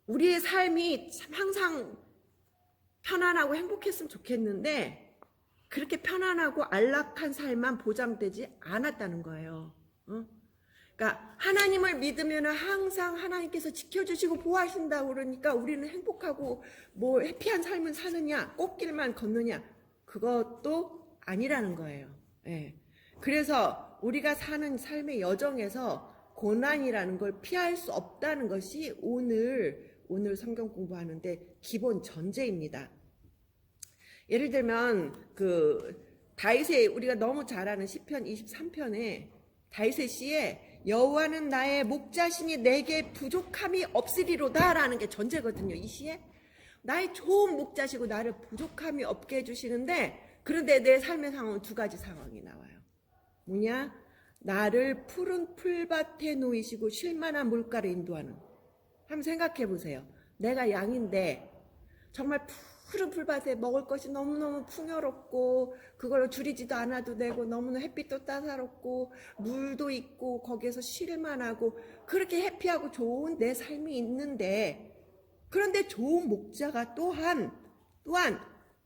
우리의 삶이 참 항상 편안하고 행복했으면 좋겠는데 그렇게 편안하고 안락한 삶만 보장되지 않았다는 거예요. 그러니까 하나님을 믿으면 항상 하나님께서 지켜주시고 보호하신다고 그러니까 우리는 행복하고 뭐 해피한 삶을 사느냐, 꽃길만 걷느냐, 그것도 아니라는 거예요. 예. 그래서 우리가 사는 삶의 여정에서 고난이라는 걸 피할 수 없다는 것이 오늘 성경 공부하는데 기본 전제입니다. 예를 들면 다윗의 우리가 너무 잘 아는 시편 23편에 다윗의 시에 여호와는 나의 목자시니 내게 부족함이 없으리로다라는 게 전제거든요. 이 시에 나의 좋은 목자시고 나를 부족함이 없게 해주시는데, 그런데 내 삶의 상황은 두 가지 상황이 나와요. 뭐냐? 나를 푸른 풀밭에 놓이시고 쉴만한 물가를 인도하는. 한번 생각해 보세요. 내가 양인데 정말 푸른 풀밭에 먹을 것이 너무너무 풍요롭고 그걸로 줄이지도 않아도 되고 너무나 햇빛도 따사롭고 물도 있고 거기에서 쉴만하고 그렇게 해피하고 좋은 내 삶이 있는데, 그런데 좋은 목자가 또한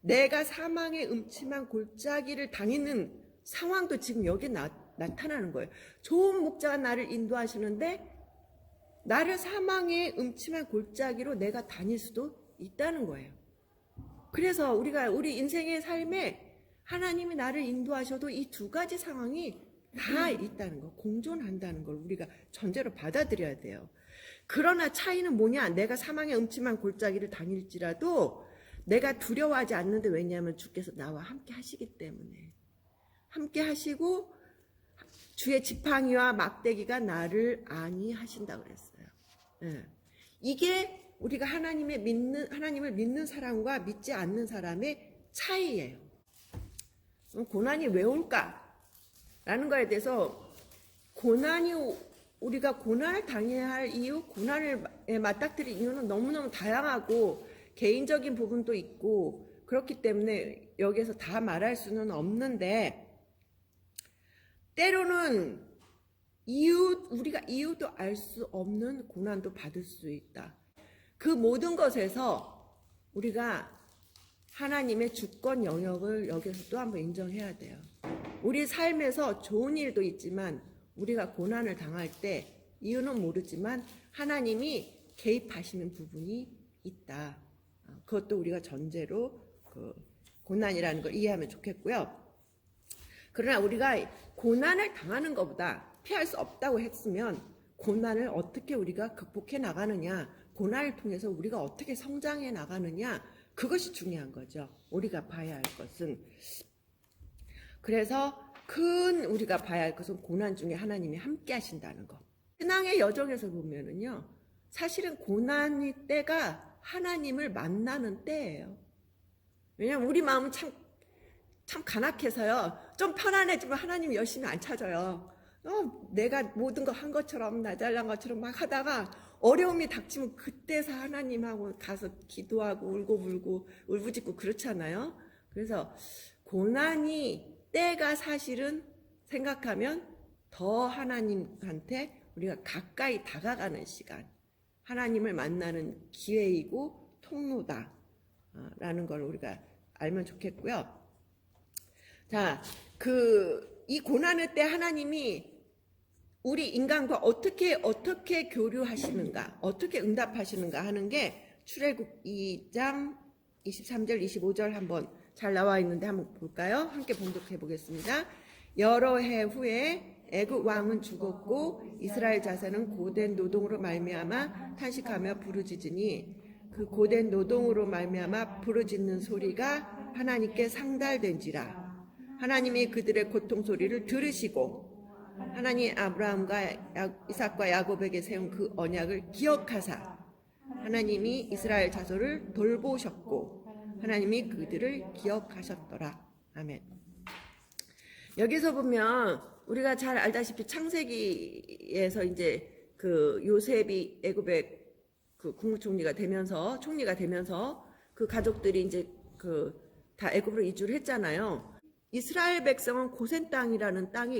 내가 사망의 음침한 골짜기를 다니는 상황도 지금 여기에 나타나는 거예요. 좋은 목자가 나를 인도하시는데 나를 사망의 음침한 골짜기로 내가 다닐 수도 있다는 거예요. 그래서 우리 인생의 삶에 하나님이 나를 인도하셔도 이 두 가지 상황이 다 있다는 거, 공존한다는 걸 우리가 전제로 받아들여야 돼요. 그러나 차이는 뭐냐? 내가 사망의 음침한 골짜기를 다닐지라도 내가 두려워하지 않는데, 왜냐하면 주께서 나와 함께 하시기 때문에. 함께 하시고 주의 지팡이와 막대기가 나를 안위하신다고 그랬어요. 네. 이게 우리가 하나님을 믿는 사람과 믿지 않는 사람의 차이예요. 고난이 왜 올까? 라는 거에 대해서 우리가 고난을 당해야 할 이유, 고난을 맞닥뜨릴 이유는 너무너무 다양하고 개인적인 부분도 있고 그렇기 때문에 여기에서 다 말할 수는 없는데, 때로는 우리가 이유도 알 수 없는 고난도 받을 수 있다. 그 모든 것에서 우리가 하나님의 주권 영역을 여기서 또 한번 인정해야 돼요. 우리 삶에서 좋은 일도 있지만 우리가 고난을 당할 때 이유는 모르지만 하나님이 개입하시는 부분이 있다. 그것도 우리가 전제로 고난이라는 걸 이해하면 좋겠고요. 그러나 우리가 고난을 당하는 것보다 피할 수 없다고 했으면 고난을 어떻게 우리가 극복해 나가느냐, 고난을 통해서 우리가 어떻게 성장해 나가느냐, 그것이 중요한 거죠. 우리가 봐야 할 것은. 그래서 우리가 봐야 할 것은 고난 중에 하나님이 함께 하신다는 것. 신앙의 여정에서 보면은요, 사실은 고난의 때가 하나님을 만나는 때예요. 왜냐면 우리 마음은 참 간악해서요, 좀 편안해지면 하나님 열심히 안 찾아요. 내가 모든 거 한 것처럼, 나 잘난 것처럼 막 하다가 어려움이 닥치면 그때서 하나님하고 가서 기도하고 울고불고 울부짖고 그렇잖아요. 그래서 고난이 때가 사실은 생각하면 더 하나님한테 우리가 가까이 다가가는 시간, 하나님을 만나는 기회이고 통로다라는 걸 우리가 알면 좋겠고요. 자, 이 고난의 때 하나님이 우리 인간과 어떻게 교류하시는가, 어떻게 응답하시는가 하는 게 출애굽 2장 23절 25절 한번 잘 나와 있는데 한번 볼까요? 함께 봉독해 보겠습니다. 여러 해 후에 애굽 왕은 죽었고 이스라엘 자손은 고된 노동으로 말미암아 탄식하며 부르짖으니 그 고된 노동으로 말미암아 부르짖는 소리가 하나님께 상달된지라. 하나님이 그들의 고통 소리를 들으시고 하나님 아브라함과 이삭과 야곱에게 세운 그 언약을 기억하사 하나님이 이스라엘 자손을 돌보셨고 하나님이 그들을 기억하셨더라. 아멘. 여기서 보면 우리가 잘 알다시피 창세기에서 이제 요셉이 애굽의 국무총리가 되면서 그 가족들이 이제 다 애굽으로 이주를 했잖아요. 이스라엘 백성은 고센 땅이라는 땅에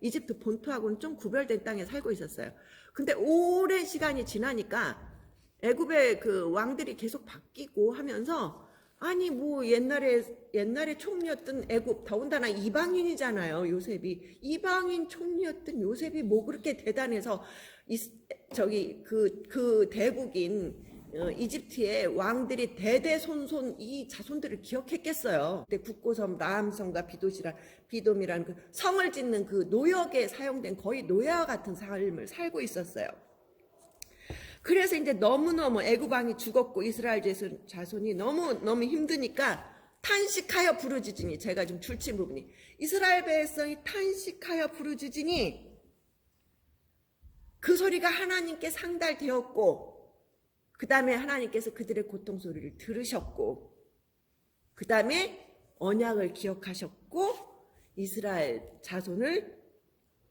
이집트 본토하고는 좀 구별된 땅에 살고 있었어요. 근데 오랜 시간이 지나니까 애굽의 그 왕들이 계속 바뀌고 하면서 아니 뭐 옛날에 총리였던 애굽 더군다나 이방인이잖아요. 요셉이 이방인 총리였던 요셉이 뭐 그렇게 대단해서 저기 그 대국인 이집트의 왕들이 대대손손 이 자손들을 기억했겠어요. 근데 국고섬 라함성과 비돔이라는 그 성을 짓는 그 노역에 사용된 거의 노예와 같은 삶을 살고 있었어요. 그래서 이제 너무너무 애굽 왕이 죽었고 이스라엘 자손이 너무 힘드니까 탄식하여 부르짖으니, 제가 좀 줄친 부분이 이스라엘 백성이 탄식하여 부르짖으니 그 소리가 하나님께 상달되었고, 그 다음에 하나님께서 그들의 고통 소리를 들으셨고, 그 다음에 언약을 기억하셨고 이스라엘 자손을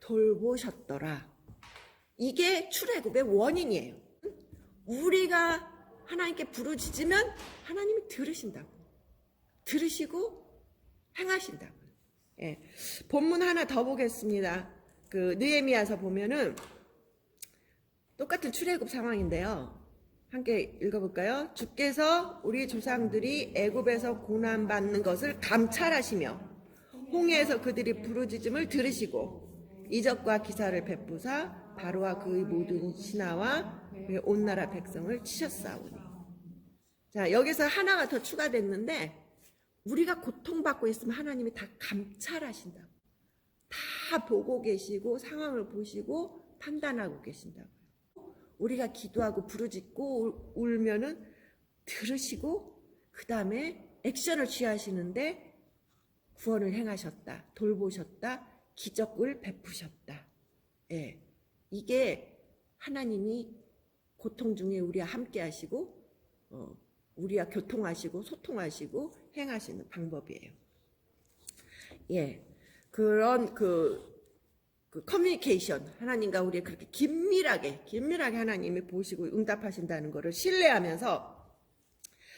돌보셨더라. 이게 출애굽의 원인이에요. 우리가 하나님께 부르짖으면 하나님이 들으신다고, 들으시고 행하신다고. 예. 본문 하나 더 보겠습니다. 그 느헤미야서 보면은 똑같은 출애굽 상황인데요. 함께 읽어볼까요? 주께서 우리 조상들이 애굽에서 고난받는 것을 감찰하시며 홍해에서 그들이 부르짖음을 들으시고 이적과 기사를 베푸사 바로와 그의 모든 신하와 그의 온 나라 백성을 치셨사오니. 자, 여기서 하나가 더 추가됐는데, 우리가 고통받고 있으면 하나님이 다 감찰하신다고, 다 보고 계시고 상황을 보시고 판단하고 계신다고. 우리가 기도하고 부르짖고 울면은 들으시고 그 다음에 액션을 취하시는데 구원을 행하셨다, 돌보셨다, 기적을 베푸셨다. 예, 이게 하나님이 고통 중에 우리와 함께 하시고 우리와 교통하시고 소통하시고 행하시는 방법이에요. 예, 그런 그 커뮤니케이션, 하나님과 우리의 그렇게 긴밀하게 하나님이 보시고 응답하신다는 것을 신뢰하면서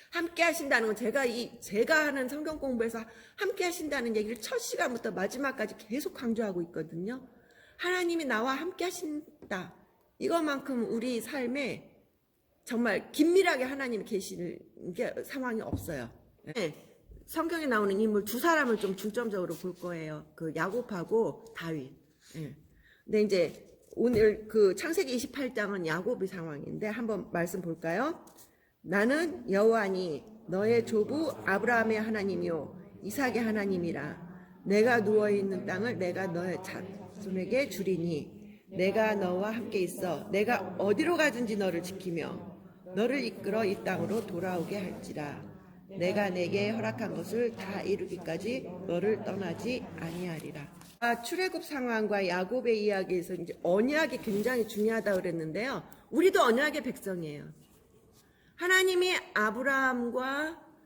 함께 하신다는 건, 제가 하는 성경 공부에서 함께 하신다는 얘기를 첫 시간부터 마지막까지 계속 강조하고 있거든요. 하나님이 나와 함께 하신다. 이것만큼 우리 삶에 정말 긴밀하게 하나님이 계시는 게 상황이 없어요. 네. 성경에 나오는 인물 두 사람을 좀 중점적으로 볼 거예요. 그 야곱하고 다윗. 네. 근데 이제 오늘 그 창세기 28장은 야곱의 상황인데 한번 말씀 볼까요? 나는 여호와니 너의 조부 아브라함의 하나님이요 이삭의 하나님이라. 내가 누워있는 땅을 내가 너의 자손에게 주리니 내가 너와 함께 있어 내가 어디로 가든지 너를 지키며 너를 이끌어 이 땅으로 돌아오게 할지라. 내가 내게 허락한 것을 다 이루기까지 너를 떠나지 아니하리라. 출애굽 상황과 야곱의 이야기에서 이제 언약이 굉장히 중요하다고 그랬는데요. 우리도 언약의 백성이에요. 하나님이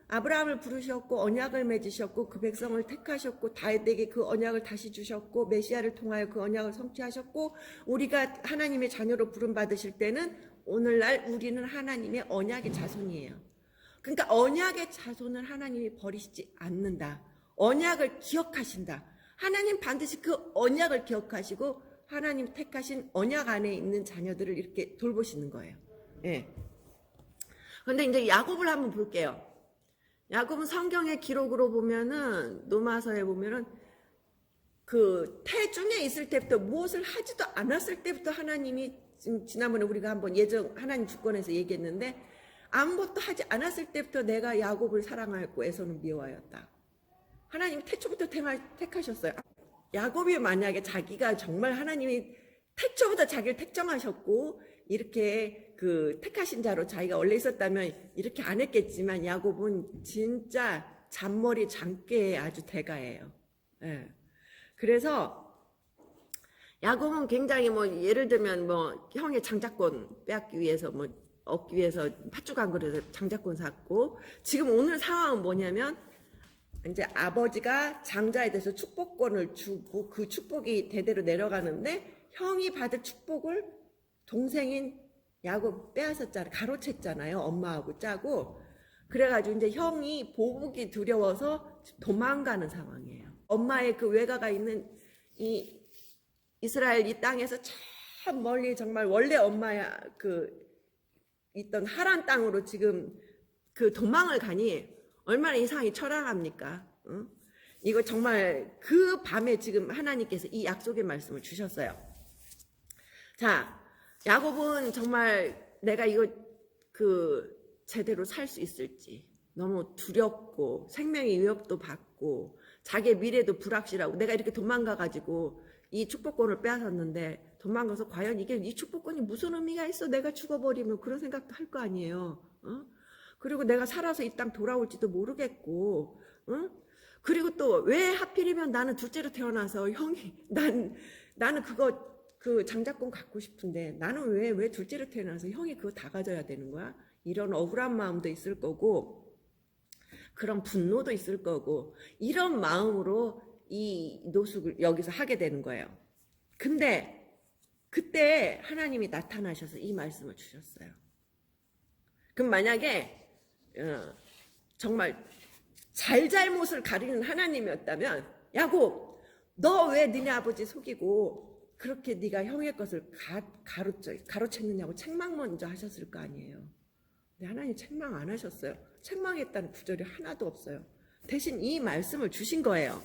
아브라함을 부르셨고 언약을 맺으셨고 그 백성을 택하셨고 다윗에게 그 언약을 다시 주셨고 메시아를 통하여 그 언약을 성취하셨고, 우리가 하나님의 자녀로 부름받으실 때는 오늘날 우리는 하나님의 언약의 자손이에요. 그러니까 언약의 자손을 하나님이 버리시지 않는다. 언약을 기억하신다. 하나님 반드시 그 언약을 기억하시고 하나님 택하신 언약 안에 있는 자녀들을 이렇게 돌보시는 거예요. 예. 그런데 이제 야곱을 한번 볼게요. 야곱은 성경의 기록으로 보면은, 노마서에 보면은 그 태중에 있을 때부터, 무엇을 하지도 않았을 때부터 하나님이, 지난번에 우리가 한번 하나님 주권에서 얘기했는데, 아무것도 하지 않았을 때부터 내가 야곱을 사랑하였고 에서는 미워하였다. 하나님이 태초부터 택하셨어요. 야곱이 만약에 자기가 정말 하나님이 태초부터 자기를 택정하셨고 이렇게 그 택하신 자로 자기가 원래 있었다면 이렇게 안 했겠지만, 야곱은 진짜 잔머리 장깨의 아주 대가예요. 예. 그래서 야곱은 굉장히 예를 들면 형의 장자권 빼앗기 위해서 얻기 위해서 팥죽 한 그릇에 장자권 샀고, 지금 오늘 상황은 뭐냐면 이제 아버지가 장자에 대해서 축복권을 주고 그 축복이 대대로 내려가는데 형이 받을 축복을 동생인 야곱 빼앗았잖아요. 가로챘잖아요. 엄마하고 짜고. 그래가지고 이제 형이 보복이 두려워서 도망가는 상황이에요. 엄마의 그 외가가 있는 이 이스라엘 이 땅에서 참 멀리, 정말 원래 엄마야 있던 하란 땅으로 지금 그 도망을 가니 얼마나 이상이 처량합니까? 응? 이거 정말 그 밤에 지금 하나님께서 이 약속의 말씀을 주셨어요. 자, 야곱은 정말 내가 이거 제대로 살 수 있을지 너무 두렵고 생명의 위협도 받고 자기의 미래도 불확실하고 내가 이렇게 도망가가지고 이 축복권을 빼앗았는데 도망가서 과연 이게 이 축복권이 무슨 의미가 있어? 내가 죽어버리면 그런 생각도 할 거 아니에요. 어? 그리고 내가 살아서 이 땅 돌아올지도 모르겠고, 어? 그리고 또 왜 하필이면 나는 둘째로 태어나서 형이 나는 그 장자권 갖고 싶은데 나는 왜 둘째로 태어나서 형이 그거 다 가져야 되는 거야? 이런 억울한 마음도 있을 거고 그런 분노도 있을 거고 이런 마음으로 이 노숙을 여기서 하게 되는 거예요. 근데 그때 하나님이 나타나셔서 이 말씀을 주셨어요. 그럼 만약에 정말 잘잘못을 가리는 하나님이었다면 야곱 너 왜 너네 아버지 속이고 그렇게 네가 형의 것을 가로챘느냐고 책망 먼저 하셨을 거 아니에요. 근데 하나님 책망 안 하셨어요. 책망했다는 구절이 하나도 없어요. 대신 이 말씀을 주신 거예요.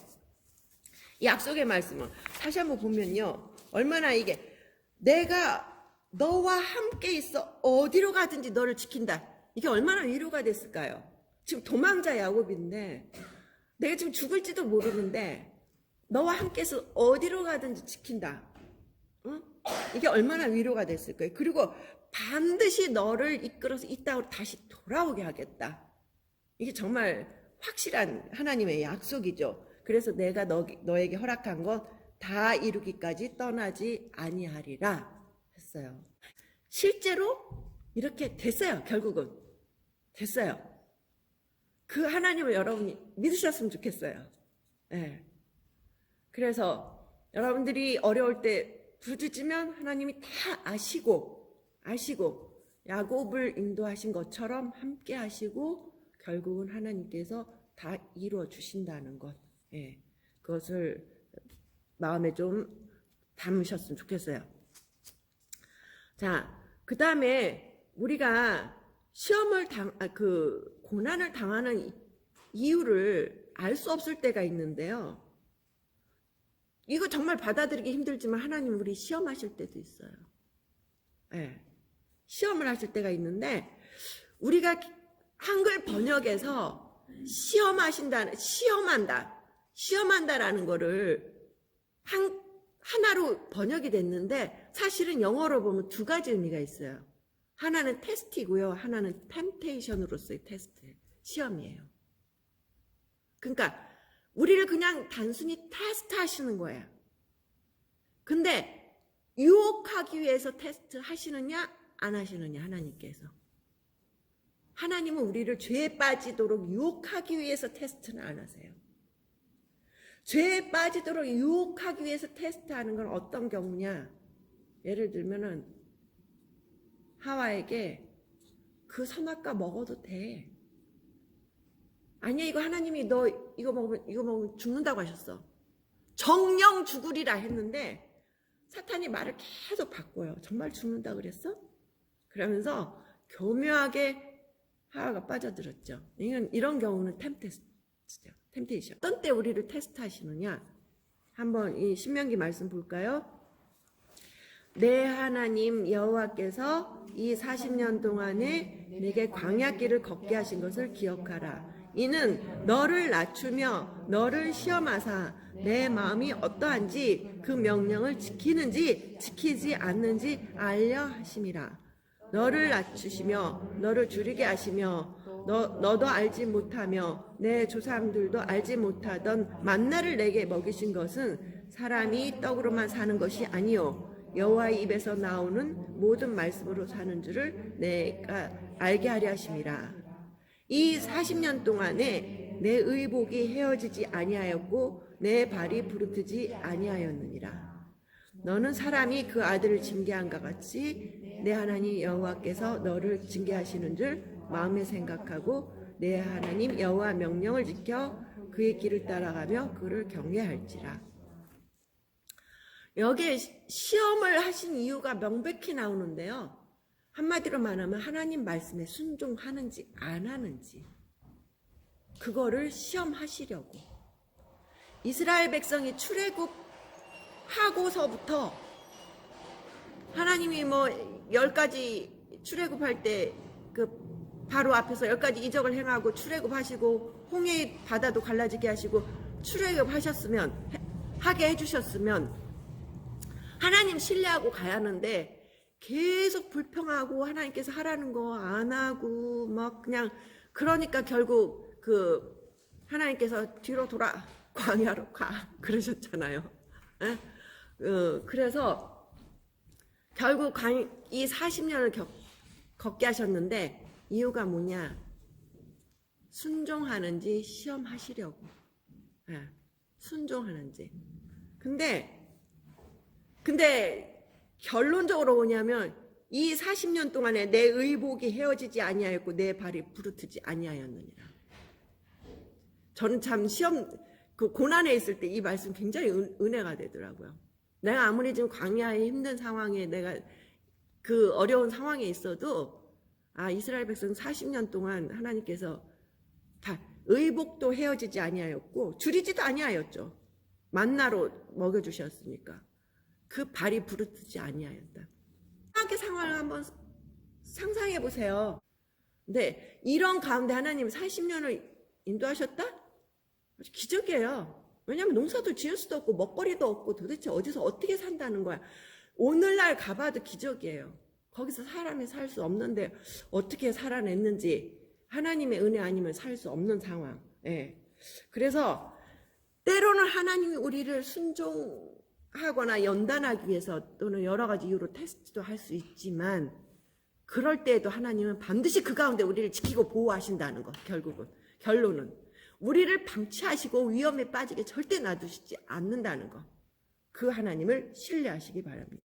이 약속의 말씀을 다시 한번 보면요. 얼마나 이게 내가 너와 함께 있어 어디로 가든지 너를 지킨다. 이게 얼마나 위로가 됐을까요? 지금 도망자 야곱인데 내가 지금 죽을지도 모르는데 너와 함께서 어디로 가든지 지킨다. 응? 이게 얼마나 위로가 됐을 거예요. 그리고 반드시 너를 이끌어서 이 땅으로 다시 돌아오게 하겠다. 이게 정말 확실한 하나님의 약속이죠. 그래서 내가 너에게 허락한 것 다 이루기까지 떠나지 아니하리라 했어요. 실제로 이렇게 됐어요. 결국은 됐어요. 그 하나님을 여러분이 믿으셨으면 좋겠어요. 네. 그래서 여러분들이 어려울 때 부르짖으면 하나님이 다 아시고 야곱을 인도하신 것처럼 함께 하시고 결국은 하나님께서 다 이루어 주신다는 것. 예. 그것을 마음에 좀 담으셨으면 좋겠어요. 자, 그 다음에 우리가 고난을 당하는 이유를 알 수 없을 때가 있는데요. 이거 정말 받아들이기 힘들지만 하나님 우리 시험하실 때도 있어요. 네. 시험을 하실 때가 있는데 우리가 한글 번역에서 시험한다라는 거를 하나로 번역이 됐는데 사실은 영어로 보면 두 가지 의미가 있어요. 하나는 테스트이고요. 하나는 템테이션으로서의 테스트, 시험이에요. 그러니까 우리를 그냥 단순히 테스트 하시는 거예요. 근데 유혹하기 위해서 테스트 하시느냐 안 하시느냐 하나님께서. 하나님은 우리를 죄에 빠지도록 유혹하기 위해서 테스트는 안 하세요. 죄에 빠지도록 유혹하기 위해서 테스트하는 건 어떤 경우냐. 예를 들면은 하와에게 그 선악과 먹어도 돼. 아니야 이거 하나님이 너 이거 먹으면 죽는다고 하셨어. 정령 죽으리라 했는데 사탄이 말을 계속 바꿔요. 정말 죽는다 그랬어? 그러면서 교묘하게 하와가 빠져들었죠. 이런 경우는 템테이션. 어떤 때 우리를 테스트하시느냐? 한번 이 신명기 말씀 볼까요? 내 하나님 여호와께서 이 40년 동안에 내게 광야길을 걷게 하신 것을 기억하라. 이는 너를 낮추며 너를 시험하사 내 마음이 어떠한지 그 명령을 지키는지 지키지 않는지 알려 하심이라. 너를 낮추시며 너를 줄이게 하시며 너도 알지 못하며 내 조상들도 알지 못하던 만나를 내게 먹이신 것은 사람이 떡으로만 사는 것이 아니요 여호와의 입에서 나오는 모든 말씀으로 사는 줄을 내가 알게 하려 하심이라. 이 40년 동안에 내 의복이 헤어지지 아니하였고 내 발이 부르트지 아니하였느니라. 너는 사람이 그 아들을 징계한것 같이 내 하나님 여호와께서 너를 징계하시는 줄 마음에 생각하고 내 하나님 여호와 명령을 지켜 그의 길을 따라가며 그를 경외할지라. 여기에 시험을 하신 이유가 명백히 나오는데요. 한마디로 말하면 하나님 말씀에 순종하는지 안 하는지 그거를 시험하시려고. 이스라엘 백성이 출애굽하고서부터 하나님이 뭐 10가지 출애굽할 때 그 바로 앞에서 10가지 이적을 행하고 출애굽하시고 홍해 바다도 갈라지게 하시고 출애굽하셨으면 하게 해주셨으면 하나님 신뢰하고 가야 하는데 계속 불평하고 하나님께서 하라는 거 안 하고 막 그냥 그러니까 결국 그 하나님께서 뒤로 돌아 광야로 가 그러셨잖아요. 그래서 결국 이 40년을 걷게 하셨는데 이유가 뭐냐? 순종하는지 시험하시려고. 순종하는지. 근데 결론적으로 뭐냐면 이 40년 동안에 내 의복이 헤어지지 아니하였고 내 발이 부르트지 아니하였느니라. 저는 참 그 고난에 있을 때 이 말씀 굉장히 은혜가 되더라고요. 내가 아무리 지금 광야에 힘든 상황에 내가 그 어려운 상황에 있어도 이스라엘 백성 40년 동안 하나님께서 다 의복도 헤어지지 아니하였고 줄이지도 아니하였죠. 만나로 먹여주셨으니까 그 발이 부르트지 아니하였다. 이렇게 상황을 한번 상상해 보세요. 근데 이런 가운데 하나님 40년을 인도하셨다? 아주 기적이에요. 왜냐하면 농사도 지을 수도 없고 먹거리도 없고 도대체 어디서 어떻게 산다는 거야. 오늘날 가봐도 기적이에요. 거기서 사람이 살 수 없는데 어떻게 살아냈는지 하나님의 은혜 아니면 살 수 없는 상황. 그래서 때로는 하나님이 우리를 순종하거나 연단하기 위해서 또는 여러 가지 이유로 테스트도 할 수 있지만 그럴 때에도 하나님은 반드시 그 가운데 우리를 지키고 보호하신다는 것. 결론은 우리를 방치하시고 위험에 빠지게 절대 놔두시지 않는다는 것. 그 하나님을 신뢰하시기 바랍니다.